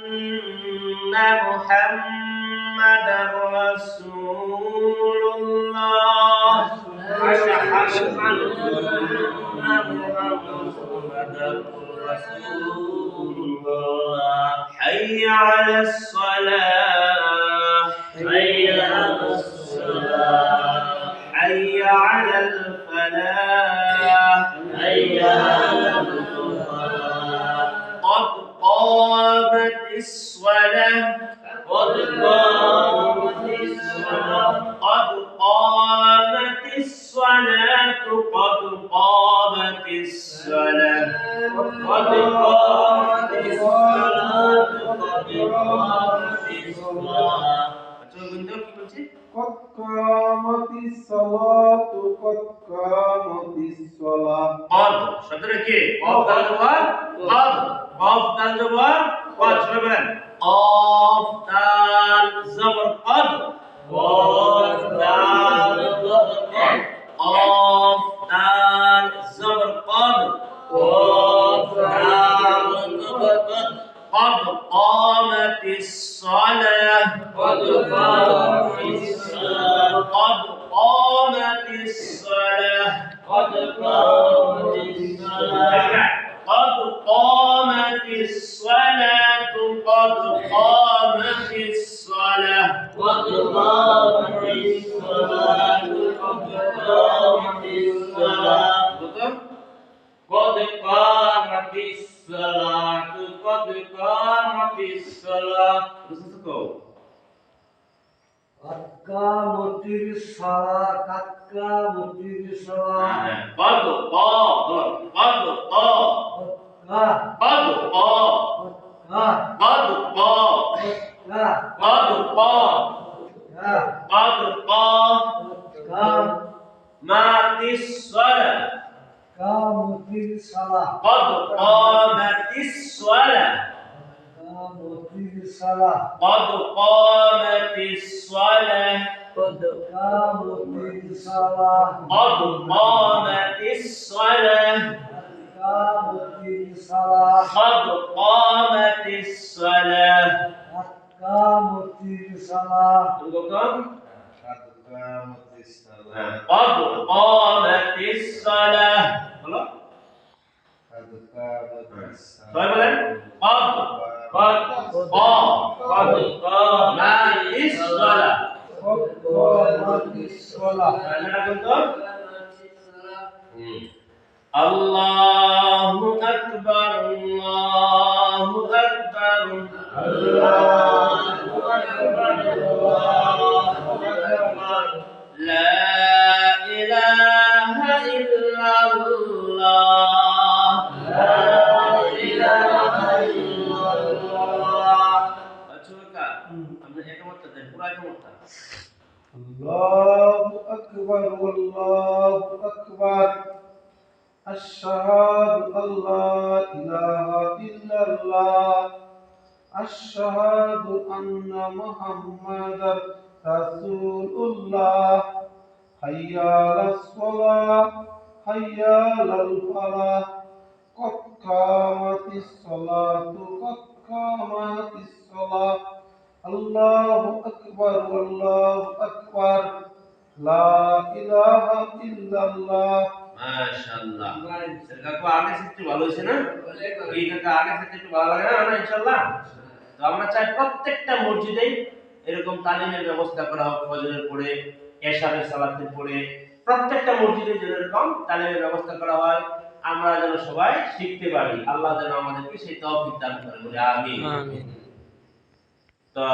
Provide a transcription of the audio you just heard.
আন্না মুহাম্মাদার রাসূলুল্লাহ আশহাদু আন্না মুহাম্মাদার রাসূলুল্লাহ হাইয়া আলাস সালাহ হাইয়া আলাস সালাহ হাইয়া আলাল ফালাহ হাইয়া আলাল ফালাহ قد قامت الصلاة قد قامت الصلاة قد قامت الصلاة قد قامت الصلاة قد قامت الصلاة قد قامت الصلاة قد قامت الصلاة قد قامت الصلاة قد শব্দটা কি কফ দাল জবর قد কফ দাল জবর قد শুনে বলেন কফ দাল জবর قد কফ দাল জবর قد কফ দাল জবর قد কফ দাল জবর قد قد قامت الصلاة قد قامت الصلاة قد قامت الصلاة قد قامت الصلاة قد قامت الصلاة قد قامت الصلاة قد قامت الصلاة قد قامت الصلاة قد قامت الصلاة قد قامت الصلاة قد قامت الصلاة قد قامت الصلاة قد قامت قد قامت قد قامت قد قامت قد قامت الصلاة قامت الصلاة قد قامت الصلاة قامت الصلاة قد قامت الصلاة قد قامت الصلاة قد قامت الصلاة قامت الصلاة قد قامت الصلاة قد قامت الصلاة قد قامت الصلاة সবাই বলেন قد قامت الصلاة قد قامت الصلاة الله أكبر الله أكبر الله أكبر الله أكبر لا إله إلا الله لا إله إلا الله أشوفك أنا إكملت القرآن إكملت الله أكبر والله أكبر أشهد أن لا إله إلا الله أشهد أن محمدا رسول الله حي على الصلاة حي على الفلاح قد قامت الصلاة قد قامت الصلاة الله أكبر والله أكبر لا إله إلا الله মাশাআল্লাহ কাকু আগে থেকে ভালো হইছে না এই কাকা আগে থেকে একটু ভালো লাগে না ইনশাআল্লাহ তো আমরা চাই প্রত্যেকটা মসজিদেই এরকম তালিমের ব্যবস্থা করা হোক ফজরের পরে এশারের সালাতের পরে প্রত্যেকটা মসজিদে যেন এরকম তালিমের ব্যবস্থা করা হয় আমরা যেন সবাই শিখতে পারি আল্লাহ যেন আমাদেরকে সেই তৌফিক দান করে বলে আমিন তো